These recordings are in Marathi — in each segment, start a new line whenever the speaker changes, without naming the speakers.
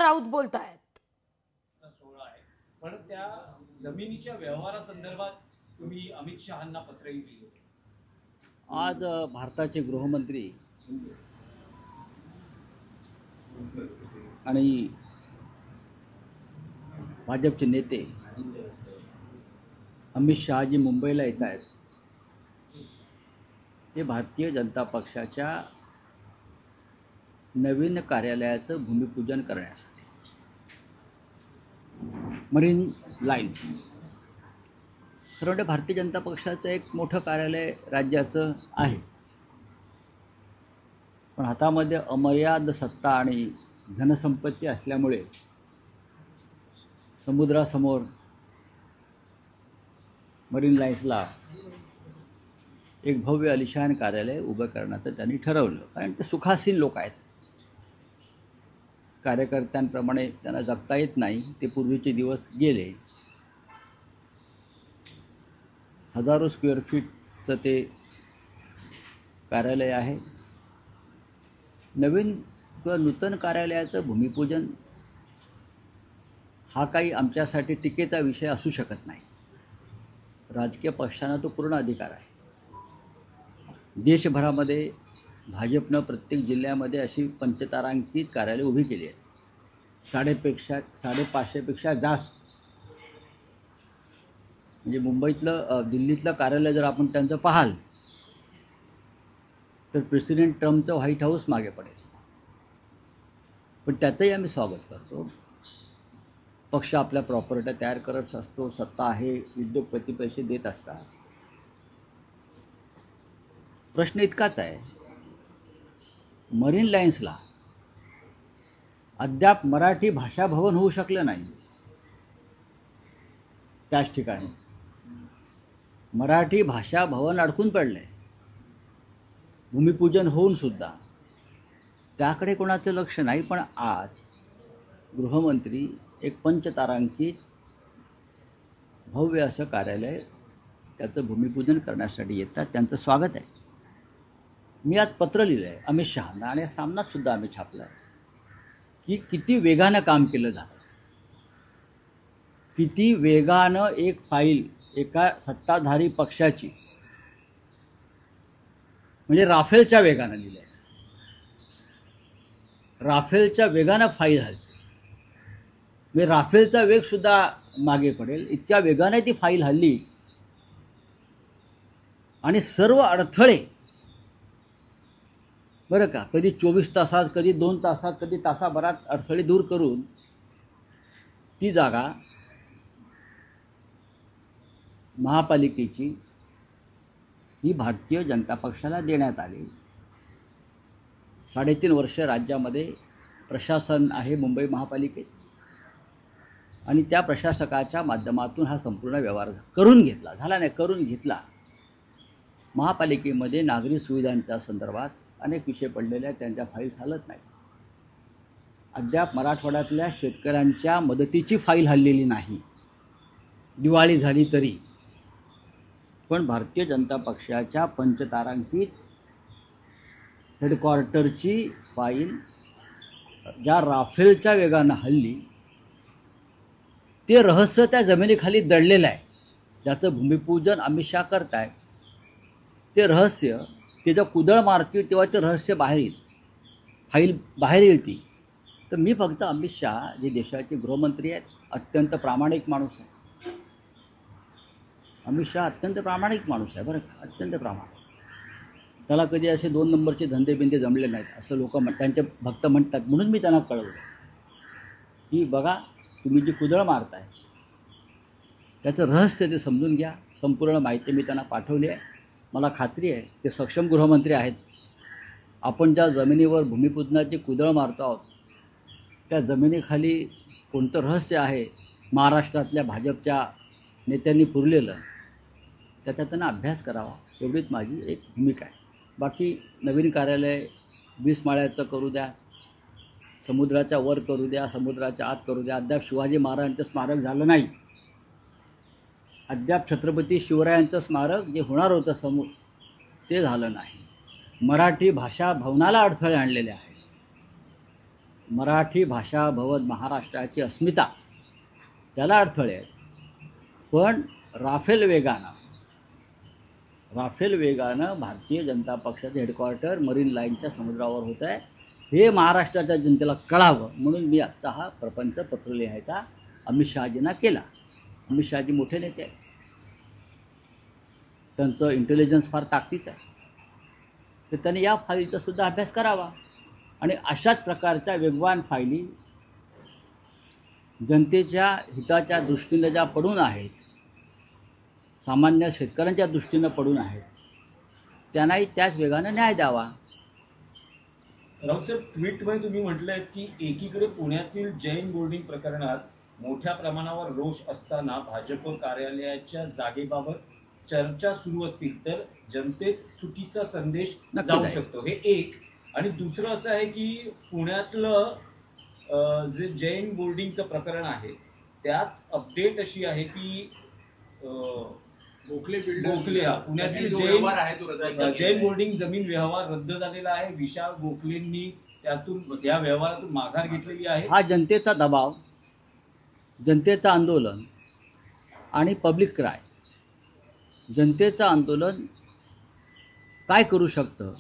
राऊत बोलतायत.
पण त्या जमिनीच्या व्यवहारासंदर्भात तुम्ही अमित शहांना पत्रही दिले.
आज भारताचे गृहमंत्री आणि भाजपचे नेते अमित शहाजी मुंबईला येत आहेत. ते भारतीय जनता पक्षाच्या नवीन कार्यालयाचं भूमिपूजन करण्यासाठी. मरीन लाईन्स खरं म्हणजे भारतीय जनता पक्षाचं एक मोठं कार्यालय राज्याचं आहे, पण हातामध्ये अमर्याद सत्ता आणि धनसंपत्ती असल्यामुळे समुद्रासमोर मरीन लाईन्सला एक भव्य आलिशान कार्यालय उभं करण्याचं त्यांनी ठरवलं. कारण ते सुखासीन लोक आहेत, कार्यकर्त्यांप्रमाणे त्यांना जगता येत नाही. ते पूर्वीचे दिवस गेले. हजारो स्क्वेअर फीटचं ते कार्यालय आहे. नवीन किंवा नूतन कार्यालयाचं भूमिपूजन हा काही आमच्यासाठी टीकेचा विषय असू शकत नाही. राजकीय पक्षांना तो पूर्ण अधिकार आहे. देशभरामध्ये भाजपनं प्रत्येक जिल्ह्यामध्ये अशी पंचतारांकित कार्यालय उभी केली आहेत. 550पेक्षा जास्त. म्हणजे मुंबईतलं दिल्लीतलं कार्यालय जर आपण त्यांचं पाहाल तर प्रेसिडेंट ट्रम्पचं व्हाईट हाऊस मागे पडेल. पण त्याचंही आम्ही स्वागत करतो. पक्ष आपल्या प्रॉपर्ट्या तयार करत असतो, सत्ता आहे, उद्योगपती पैसे देत असतात. प्रश्न इतकाच आहे, मरीन लाईन्सला अद्याप मराठी भाषा भवन होऊ शकलं नाही. त्याच ठिकाणी मराठी भाषा भवन अडकून पडलंय. भूमिपूजन होऊन सुद्धा त्याकडे कोणाचं लक्ष नाही. पण आज गृहमंत्री एक पंचतारांकित भव्य असं कार्यालय त्याचं भूमिपूजन करण्यासाठी येतात. त्यांचं स्वागत आहे. मी आज पत्र लिहिलं आहे अमित शहांना आणि सामनासुद्धा आम्ही छापला आहे की किती वेगानं काम केलं जातं, किती वेगानं एक फाईल एका सत्ताधारी पक्षाची, म्हणजे राफेलच्या वेगानं लिहिलं आहे. राफेलच्या वेगानं फाईल हलते. म्हणजे राफेलचा वेगसुद्धा मागे पडेल इतक्या वेगाने ती फाईल हल्ली. आणि सर्व अडथळे बरं का, कधी 24 तासात, कधी 2 तासात, कधी तासाभरात अडथळे दूर करून ती जागा महापालिकेची ही भारतीय जनता पक्षाला देण्यात आली. 3.5 वर्ष राज्यामध्ये प्रशासन आहे मुंबई महापालिकेत आणि त्या प्रशासकाच्या माध्यमातून हा संपूर्ण व्यवहार करून घेतला. महापालिकेमध्ये नागरी सुविधांच्या संदर्भात अनेक विषय पडलेले आहेत, त्यांच्या फाईल्स हलत नाही. अद्याप मराठवाड्यातल्या शेतकऱ्यांच्या मदतीची फाईल हललेली नाही, दिवाळी झाली तरी. पण भारतीय जनता पक्षाच्या पंचतारांकित हेडक्वार्टरची फाईल ज्या राफेलच्या वेगानं हल्ली, ते रहस्य त्या जमिनीखाली दडलेलं आहे. ज्याचं भूमिपूजन अमित शहा करताय, ते रहस्य त्याच्या कुदळ मारतील तेव्हा ते रहस्य बाहेर येईल, फाईल बाहेर येईल ती. तर मी फक्त अमित शहा जे देशाचे गृहमंत्री आहेत, अत्यंत प्रामाणिक माणूस आहे. अमित शहा अत्यंत प्रामाणिक माणूस आहे बरं का, अत्यंत प्रामाणिक. त्याला कधी असे 2 नंबरचे धंदेबिंदे जमले नाहीत असं लोक त्यांचे भक्त म्हणतात. म्हणून मी त्यांना कळवलं की बघा, तुम्ही जी कुदळ मारताय त्याचं रहस्य ते समजून घ्या. संपूर्ण माहिती मी त्यांना पाठवली आहे. मला खात्री आहे ते सक्षम गृहमंत्री आहेत. आपण ज्या जमिनीवर भूमिपूजनाची कुदळ मारतो आहोत त्या जमिनीखाली कोणतं रहस्य आहे महाराष्ट्रातल्या भाजपच्या नेत्यांनी पुरलेलं, त्याचा त्यांना अभ्यास करावा, एवढीच माझी एक भूमिका आहे. बाकी नवीन कार्यालय 20 माळ्याचं करू द्या, समुद्राच्या वर करू द्या, समुद्राच्या आत करू द्या. अद्याप शिवाजी महाराजांचं स्मारक झालं नाही. अद्याप छत्रपती शिवरायांचं स्मारक जे होणार होतं ते झालं नाही. मराठी भाषा भवनाला अडथळे आणलेले आहेत. मराठी भाषा भवत महाराष्ट्राची अस्मिता त्याला अडथळे आहेत. पण राफेल वेगानं भारतीय जनता पक्षाचं हेडक्वार्टर मरीन लाईनच्या समुद्रावर होत आहे, हे महाराष्ट्राच्या जनतेला कळावं म्हणून मी आजचा हा प्रपंच पत्र लिहायचा अमित शहाजींना केला. अमित शहाजी मोठे नेते आहेत, त्यांचं इंटेलिजन्स फार ताकदीचं आहे, तर त्यांनी या फाईलचा सुद्धा अभ्यास करावा आणि अशाच प्रकारच्या वेगवान फायली जनतेच्या हिताच्या दृष्टीने ज्या पडून आहेत, सामान्य शेतकऱ्यांच्या दृष्टीनं पडून आहेत, त्यांनाही त्याच वेगानं न्याय द्यावा.
राऊतसाहेब, ट्विटमध्ये तुम्ही म्हटलंय की एकीकडे पुण्यातील जैन बोर्डिंग प्रकरणात मोठ्या प्रमाणावर रोष असताना भाजप कार्यालयाच्या जागेबाबत चर्चा सुरू असतील तर जनतेत चुकीचा संदेश
नक्कीच
जाऊ
आहे.
शकतो, हे एक. आणि दुसरं असं आहे की पुण्यातलं जे जैन बोर्डिंगचं प्रकरण आहे त्यात अपडेट अशी आहे की
गोखले
पुण्यातील जैन बोर्डिंग जमीन व्यवहार रद्द झालेला आहे. विशाल गोखलेंनी त्यातून या व्यवहारातून माघार घेतलेली आहे.
हा जनतेचा दबाव, जनतेचं आंदोलन आणि पब्लिक क्राय. जनतेचं आंदोलन काय करू शकतं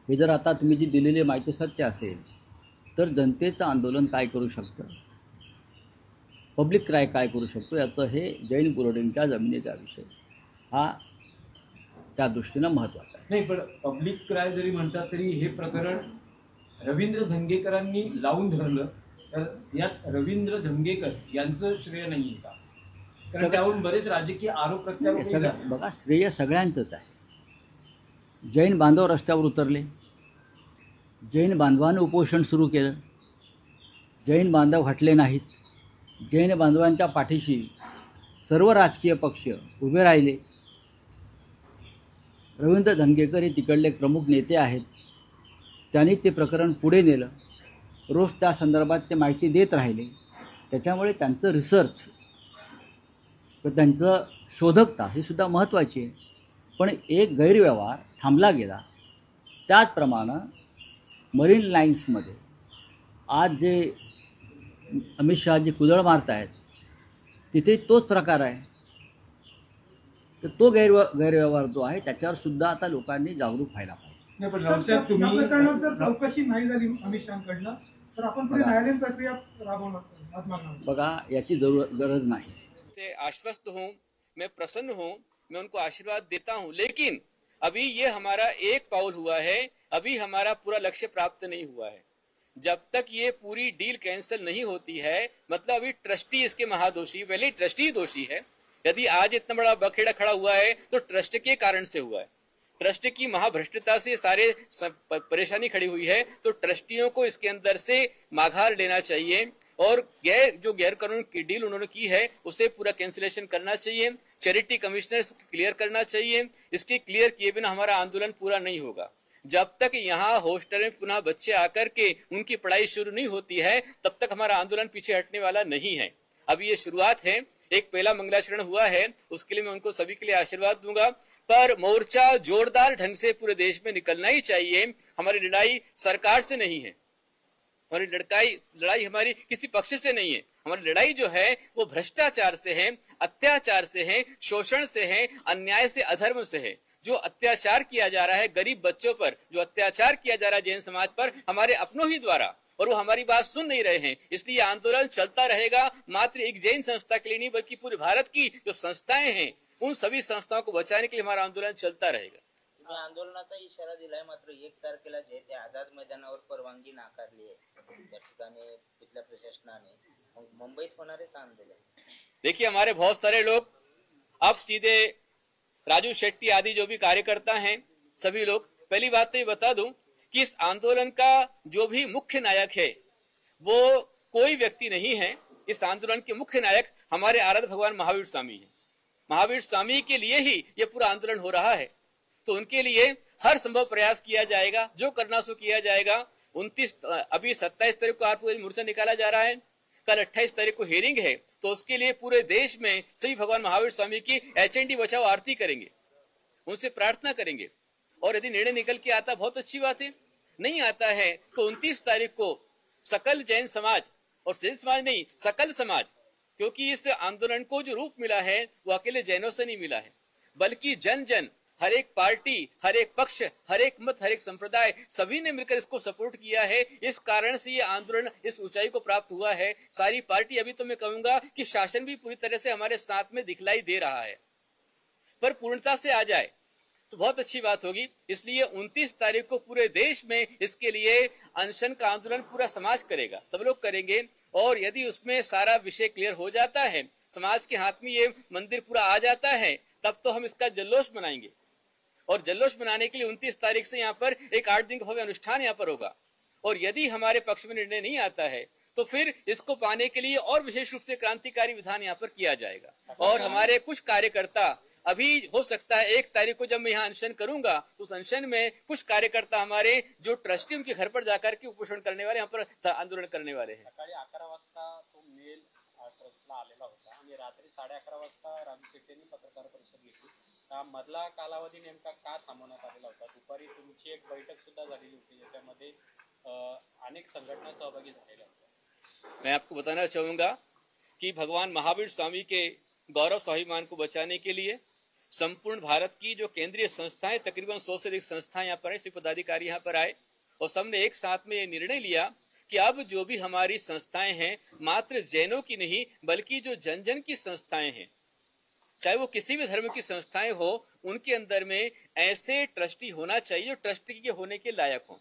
हे जर आता तुम्ही जी दिलेली माहिती सत्य असेल तर जनतेचं आंदोलन काय करू शकतं, पब्लिक क्राय काय करू शकतो, याचं हे जैन बोर्डिंगच्या जमिनीचा विषय हा त्या दृष्टीनं महत्त्वाचा आहे.
नाही, पण पब्लिक क्राय जरी म्हणतात तरी हे प्रकरण रवींद्र धंगेकरांनी लावून धरलं तर यात रवींद्र धंगेकर यांचं श्रेय नाही का? कारण त्यावरून बरेच राजकीय आरोप प्रत्यारोप.
बघा, श्रेय सगळ्यांचंच आहे. जैन बांधव रस्त्यावर उतरले, जैन बांधवांनी उपोषण सुरू केलं, जैन बांधव हटले नाहीत, जैन बांधवांच्या पाठीशी सर्व राजकीय पक्ष उभे राहिले. रवींद्र धंगेकर हे तिकडले एक प्रमुख नेते आहेत, त्यांनी ते प्रकरण पुढे नेलं, रोज त्या संदर्भात ते माहिती देत राहिले. त्याच्यामुळे त्यांचं रिसर्च व त्यांचं शोधकता ही सुद्धा महत्त्वाची आहे. पण एक गैरव्यवहार थांबला गेला. त्याचप्रमाणे मरीन लाईन्समध्ये आज जे अमित शहाजी कुदळ मारत आहेत तिथे तोच प्रकार आहे. तर तो गैरव्यवहार जो आहे त्याच्यावर सुद्धा आता लोकांनी जागरूक व्हायला पाहिजे.
नाही, पण रावसाहेब, तुम्ही
प्रकरणात जर चौकशी नाही झाली अमित शहाकडनं तर आपण पुढे न्यायालयीन प्रक्रिया राबवणार.
बघा, याची गरज नाही.
से आश्वस्त हूँ, मैं प्रसन्न हूँ, मैं उनको आशीर्वाद देता हूँ, लेकिन अभी ये हमारा एक पाउल हुआ है, अभी हमारा पूरा लक्ष्य प्राप्त नहीं हुआ है. जब तक ये पूरी डील कैंसिल नहीं होती है, मतलब अभी ट्रस्टी इसके महादोषी, पहले ट्रस्टी ही दोषी है. यदि आज इतना बड़ा बखेड़ा खड़ा हुआ है तो ट्रस्ट के कारण से हुआ है. ट्रस्ट की महाभ्रष्टता से सारे परेशानी खड़ी हुई है, तो ट्रस्टियों को इसके अंदर से माघार लेना चाहिए और जो गैर कानूनी की डील उन्होंने की है उसे पूरा कैंसिलेशन करना चाहिए. चैरिटी कमिश्नर क्लियर करना चाहिए. इसके क्लियर किए बिना हमारा आंदोलन पूरा नहीं होगा. जब तक यहाँ हॉस्टल में पुनः बच्चे आकर के उनकी पढ़ाई शुरू नहीं होती है तब तक हमारा आंदोलन पीछे हटने वाला नहीं है. अभी ये शुरुआत है, एक पहला मंगलाचरण हुआ है, उसके लिए मैं उनको सभी के लिए आशीर्वाद दूंगा. पर मोर्चा जोरदार ढंग से पूरे देश में निकलना ही चाहिए. हमारी लड़ाई सरकार से नहीं है, हमारी लड़ाई हमारी किसी पक्ष से नहीं है. हमारी लड़ाई जो है वो भ्रष्टाचार से है, अत्याचार से है, शोषण से है, अन्याय से, अधर्म से है. जो अत्याचार किया जा रहा है गरीब बच्चों पर, जो अत्याचार किया जा रहा है जैन समाज पर हमारे अपनों ही द्वारा, और वो हमारी बात सुन नहीं रहे हैं. इसलिए आंदोलन चलता रहेगा. मात्र एक जैन संस्था के लिए नहीं बल्कि पूरे भारत की जो संस्थाएं हैं उन सभी संस्थाओं को बचाने के लिए हमारा आंदोलन चलता रहेगा.
तुम्ही आंदोलनाचा इशारा दिलाय, मात्र 1 तारखेला जे ते आझाद मैदानावर परवानगी नाकारली आहे त्या ठिकाणी तिथल्या प्रशासनाने. मुंबईत होणार आहे का आंदोलन?
देखिए, हमारे बहुत सारे लोग अब सीधे राजू शेट्टी आदि जो भी कार्यकर्ता हैं, सभी लोग, पहली बात तो ये बता दूं कि इस आंदोलन का जो भी मुख्य नायक है वो कोई व्यक्ति नहीं है. इस आंदोलन के मुख्य नायक हमारे आराध्य भगवान महावीर स्वामी है. महावीर स्वामी के लिए ही ये पूरा आंदोलन हो रहा है, तो उनके लिए हर संभव प्रयास किया जाएगा, जो करना सो किया जाएगा. 29 अभी 27 तारीख को आरपी मोर्चा निकाला जा रहा है, कल 28 तारीख को हियरिंग है, तो उसके लिए पूरे देश में सभी भगवान महावीर स्वामी की HND बचाओ आरती करेंगे, उनसे प्रार्थना करेंगे. और यदि निर्णय निकल के आता बहुत अच्छी बात है, नहीं आता है तो 29 तारीख को सकल जैन समाज, और जैन समाज नहीं, सकल समाज, क्योंकि इस आंदोलन को जो रूप मिला है वो अकेले जैनों से नहीं मिला है, बल्कि जन जन, हर एक पार्टी, हर एक पक्ष, हर एक मत, हर एक संप्रदाय, सभी ने मिलकर इसको सपोर्ट किया है। इस कारण से ये आंदोलन इस ऊंचाई को प्राप्त हुआ है। सारी पार्टी, अभी तो मैं कहूंगा कि शासन भी पूरी तरह से हमारे साथ में दिखलाई दे रहा है, पर पूर्णता से आ जाए तो बहुत अच्छी बात होगी। इसलिए 29 तारीख को पूरे देश में इसके लिए अनशन का आंदोलन पूरा समाज करेगा, सब लोग करेंगे। और यदि उसमें सारा विषय क्लियर हो जाता है, समाज के हाथ में ये मंदिर पूरा आ जाता है, तब तो हम इसका जल्लोष मनाएंगे। और जल्लोष मनाने के लिए 29 तारीख से यहाँ पर एक 8 दिन का भव्य अनुष्ठान यहाँ पर होगा। और यदि हमारे पक्ष में निर्णय नहीं आता है तो फिर इसको पाने के लिए और विशेष रूप से क्रांतिकारी विधान यहाँ पर किया जाएगा। और हमारे कुछ कार्यकर्ता, अभी हो सकता है 1 तारीख को जब मैं यहाँ अनशन करूंगा तो उस अनशन में कुछ कार्यकर्ता हमारे जो ट्रस्टी उनके घर पर जाकर के उपोषण करने वाले, यहाँ पर आंदोलन करने वाले हैं।
सकाळी 11 वाजता तो मेल ट्रस्टला आलेला होता आणि रात्री 11:30 वाजता राजू शेट्टींनी पत्रकार परिषद घेतली। मधला कालावधी नेमका का थांबवण्यात आलेला होता? दुपारी तुमची एक बैठक सुद्धा झालेली होती ज्याच्यामध्ये अनेक संघटना सहभागी झालेल्या होत्या।
मैं आपको बताना चाहूंगा कि भगवान महावीर स्वामी के गौरव स्वाभिमान को बचाने के लिए संपूर्ण भारत की जो केंद्रीय संस्थाएं, तकरीबन 100 से अधिक संस्थाएं यहाँ पर है, सभी पदाधिकारी यहाँ पर आए और सबने एक साथ में ये निर्णय लिया कि अब जो भी हमारी संस्थाएं हैं, मात्र जैनों की नहीं बल्कि जो जन जन की संस्थाएं हैं, चाहे वो किसी भी धर्म की संस्थाएं हो, उनके अंदर में ऐसे ट्रस्टी होना चाहिए जो ट्रस्टी के होने के लायक हो,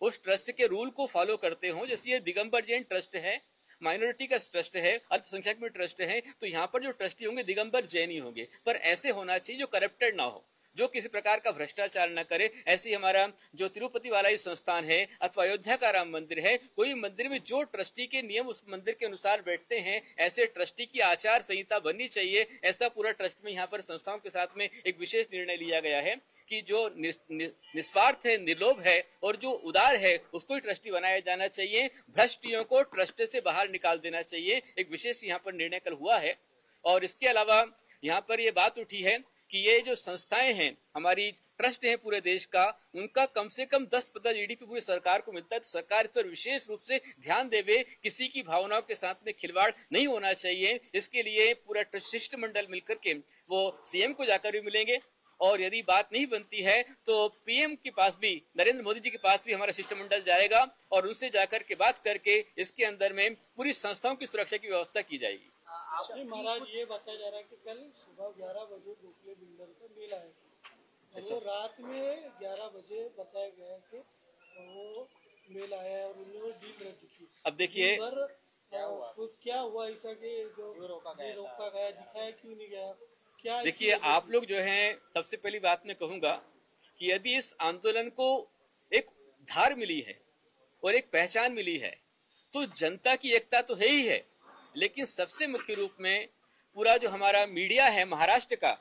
उस ट्रस्ट के रूल को फॉलो करते हो। जैसे ये दिगंबर जैन ट्रस्ट है, माइनॉरिटी का ट्रस्ट है, अल्पसंख्यक में ट्रस्ट है, तो यहाँ पर जो ट्रस्टी होंगे दिगंबर जैन ही होंगे। पर ऐसे होना चाहिए जो करप्टेड ना हो, जो किसी प्रकार का भ्रष्टाचार न करे। ऐसे हमारा जो तिरुपति वाला ही संस्थान है अथवा अयोध्या का राम मंदिर है, कोई मंदिर में जो ट्रस्टी के नियम उस मंदिर के अनुसार बैठते हैं, ऐसे ट्रस्टी की आचार संहिता बननी चाहिए। ऐसा पूरा ट्रस्ट में यहाँ पर संस्थाओं के साथ में एक विशेष निर्णय लिया गया है कि जो निस्वार्थ है, निर्लोभ है और जो उदार है, उसको ही ट्रस्टी बनाया जाना चाहिए। भ्रष्टियों को ट्रस्ट से बाहर निकाल देना चाहिए, एक विशेष यहाँ पर निर्णय कल हुआ है। और इसके अलावा यहाँ पर ये बात उठी है कि ये जो संस्थाएं हैं, हमारी ट्रस्ट है पूरे देश का, उनका कम से कम 10% जीडीपी पूरी सरकार को मिलता है, तो सरकार इस पर विशेष रूप से ध्यान देवे। किसी की भावनाओं के साथ में खिलवाड़ नहीं होना चाहिए। इसके लिए पूरा शिष्टमंडल मिलकर के वो सीएम को जाकर भी मिलेंगे और यदि बात नहीं बनती है तो पीएम के पास भी, नरेंद्र मोदी जी के पास भी हमारा शिष्टमंडल जाएगा और उनसे जाकर के बात करके इसके अंदर में पूरी संस्थाओं की सुरक्षा की व्यवस्था की जाएगी।
आपने महाराज ये बताया जा रहा है कि कल सुबह 11 बजे गोखले बिल्डर का मेल आया और वो रात में 11 बजे बताया गया कि वो मेल आया और उन्होंने डील रखी थी।
अब देखिए
क्या हुआ ऐसा कि जो रोका गया, दिखाया क्यों नहीं गया, क्या?
देखिए आप लोग जो हैं, सबसे पहली बात मैं कहूंगा कि यदि इस आंदोलन को एक धार मिली है और एक पहचान मिली है तो जनता की एकता तो है ही है, लेकिन सबसे मुख्य रूप में पूरा जो हमारा मीडिया है महाराष्ट्र का,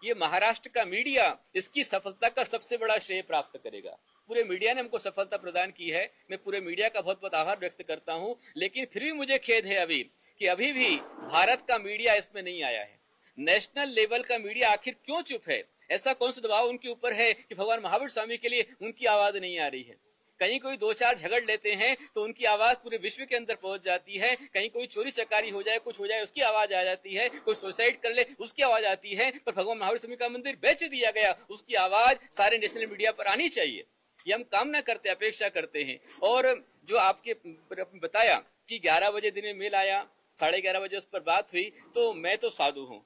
ये महाराष्ट्र का मीडिया इसकी सफलता का सबसे बड़ा श्रेय प्राप्त करेगा। पूरे मीडिया ने हमको सफलता प्रदान की है, मैं पूरे मीडिया का बहुत बहुत आभार व्यक्त करता हूं। लेकिन फिर भी मुझे खेद है अभी भी भारत का मीडिया इसमें नहीं आया है। नेशनल लेवल का मीडिया आखिर क्यों चुप है? ऐसा कौन सा दबाव उनके ऊपर है कि भगवान महावीर स्वामी के लिए उनकी आवाज नहीं आ रही है? कहीं कोई 2-4 झगड़ लेते हैं तो उनकी आवाज पूरे विश्व के अंदर पहुंच जाती है। कहीं कोई चोरी चकारी हो जाए, कुछ हो जाए, उसकी आवाज आ जाती है। कोई सुसाइड कर ले, उसकी आवाज आती है। पर भगवान महावीर स्वामी का मंदिर बेच दिया गया, उसकी आवाज सारे नेशनल मीडिया पर आनी चाहिए। ये हम कामना करते, अपेक्षा करते हैं। और जो आपके बताया कि 11 बजे दिन में मेल आया, 11:30 बजे उस पर बात हुई, तो मैं तो साधु हूँ,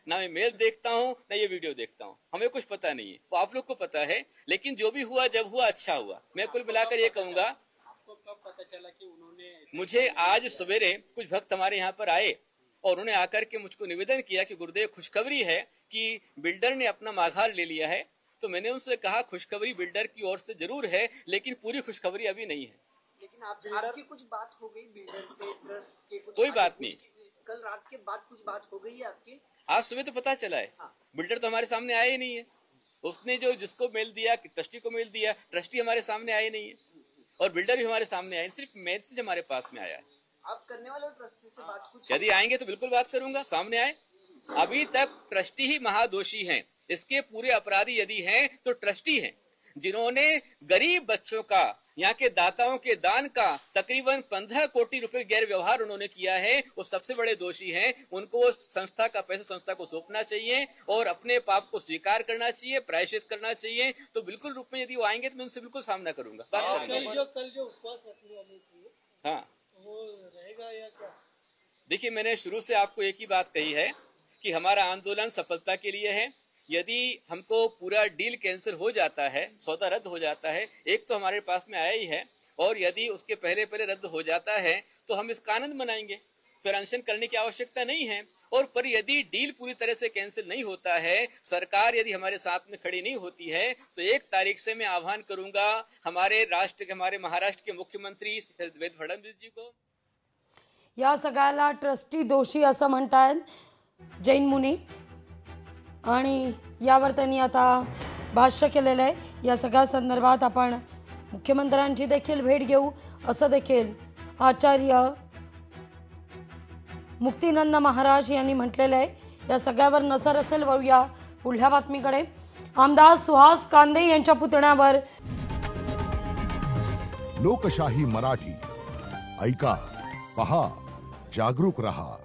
ना मैं मेल देखता हूँ ना ये वीडियो देखता हूँ, हमें कुछ पता नहीं है। वो आप लोग को पता है, लेकिन जो भी हुआ, जब हुआ अच्छा हुआ। मैं कुल मिलाकर ये कहूंगा,
आपको कब पता चला कि उन्होंने?
मुझे आज सवेरे कुछ भक्त हमारे यहाँ पर आए और उन्होंने आकर के मुझको निवेदन किया कि गुरुदेव खुशखबरी है कि बिल्डर ने अपना माघार ले लिया है। तो मैंने उनसे कहा खुशखबरी बिल्डर की ओर से जरूर है, लेकिन पूरी खुशखबरी अभी नहीं है।
लेकिन आपकी कुछ बात हो गई बिल्डर से, ट्रस्ट के कुछ?
कोई बात नहीं,
कल रात के बाद कुछ बात हो गई है आपकी?
आज सुबह तो पता चला है।
हाँ।
बिल्डर तो हमारे सामने आया ही नहीं है। उसने जो जिसको मेल दिया, ट्रस्टी को मेल दिया, ट्रस्टी हमारे सामने आए नहीं है और बिल्डर भी हमारे सामने आए, सिर्फ मैसेज हमारे पास में आया है।
आप करने वाले ट्रस्टी से बात कुछ?
यदि आएंगे तो बिल्कुल बात करूंगा, सामने आए। अभी तक ट्रस्टी ही महादोषी हैं, इसके पूरे अपराधी यदि हैं तो ट्रस्टी हैं, जिन्होंने गरीब बच्चों का यहाँ के दाताओं के दान का तकरीबन 15 कोटि रुपए गैर व्यवहार उन्होंने किया है, वो सबसे बड़े दोषी हैं। उनको वो संस्था का पैसा संस्था को सौंपना चाहिए और अपने पाप को स्वीकार करना चाहिए, प्रायश्चित करना चाहिए। तो बिल्कुल रूप में यदि वो आएंगे तो मैं उनसे बिल्कुल सामना करूंगा, बात करूंगा।
कल जो उपवास रखने वाली थी,
हाँ,
वो रहेगा या क्या?
देखिए, मैंने शुरू से आपको एक ही बात कही है कि हमारा आंदोलन सफलता के लिए है। यदि हमको पूरा डील कैंसिल हो जाता है, सौदा रद्द हो जाता है, एक तो हमारे पास में आया ही है, और यदि उसके पहले रद्द हो जाता है तो हम इसका आनंद मनाएंगे, फिर अनशन करने की आवश्यकता नहीं है। और पर यदि डील पूरी तरह से कैंसिल नहीं होता है, सरकार यदि हमारे साथ में खड़ी नहीं होती है, तो 1 तारीख से मैं आह्वान करूंगा हमारे महाराष्ट्र के मुख्यमंत्री देवेंद्र फडणवीस जी को।
या सगळ्याला ट्रस्टी दोषी असं म्हणतायत जैन मुनी, आणि यावर त्यांनी आता भाष्य केलेलं आहे। या सगळ्या संदर्भात आपण मुख्यमंत्र्यांची देखील भेट घेऊ असं देखील आचार्य मुक्तिनंद महाराज यांनी म्हटलेलं आहे। या सगळ्यावर नजर असेल, वळूया पुढल्या बातमीकडे। आमदार सुहास कांदे यांच्या पुतण्यावर
लोकशाही मराठी ऐका, पहा, जागरूक रहा।